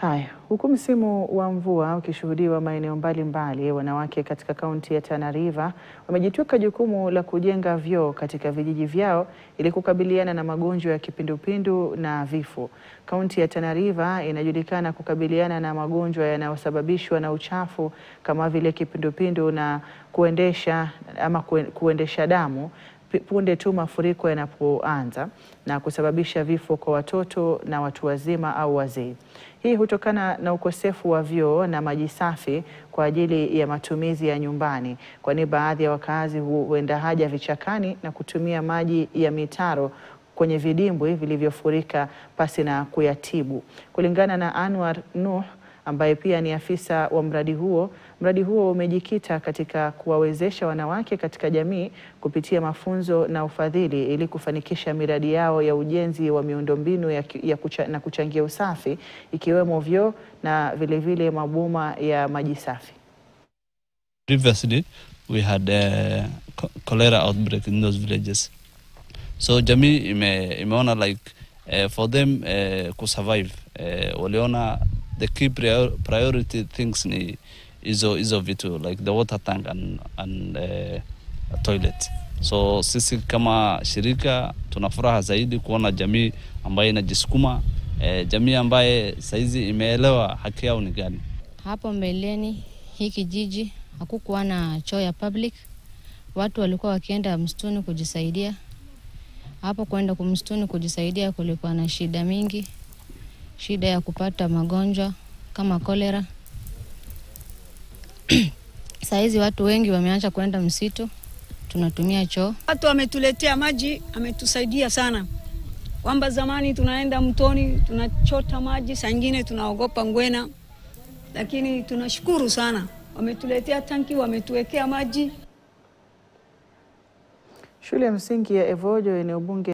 Haya, huku msimu wa mvua ukishuhudiwa maeneo mbalimbali, wanawake katika kaunti ya Tana River wamejitwika jukumu la kujenga vyoo katika vijiji vyao ili kukabiliana na magonjwa ya kipindupindu na vifo. Kaunti ya Tana River inajulikana kukabiliana na magonjwa yanayosababishwa na uchafu kama vile kipindupindu na kuendesha damu punde tu mafuriko yanapoanza na kusababisha vifo kwa watoto na watu wazima au wazee. Hii hutokana na ukosefu wa vyoo na maji safi kwa ajili ya matumizi ya nyumbani, kwani baadhi ya wakazi huenda haja vichakani na kutumia maji ya mitaro kwenye vidimbwi vilivyofurika pasi na kuyatibu. Kulingana na Anwar Nuh ambaye pia ni afisa wa mradi huo umejikita katika kuwawezesha wanawake katika jamii kupitia mafunzo na ufadhili ili kufanikisha miradi yao ya ujenzi wa miundombinu na kuchangia usafi ikiwemo vyoo na vilevile maboma ya maji safi. Previously, we had a cholera outbreak in those villages. So jamii imeona like for them kusurvive, waliona the key priority things ni hizo vitu like the water tank and a toilet. So sisi kama shirika tunafuraha zaidi kuona jamii ambaye inajisukuma, jamii ambaye saizi imeelewa haki yao ni gani. Hapo mbeleni hii kijiji hakukuwa na choo ya public. Watu walikuwa wakienda msituni kujisaidia. Hapo kwenda kumsituni kujisaidia kulikuwa na shida mingi. Shida ya kupata magonjwa kama cholera. Saizi watu wengi wameanza kwenda msitu, tunatumia choo. Watu wametuletea maji, ametusaidia sana. Kwamba zamani tunaenda mtoni, tunachota maji, saa nyingine tunaogopa ngwena. Lakini tunashukuru sana. Wametuletea tanki, wametuwekea maji. Shule ya msingi ya Evojo eneo bunge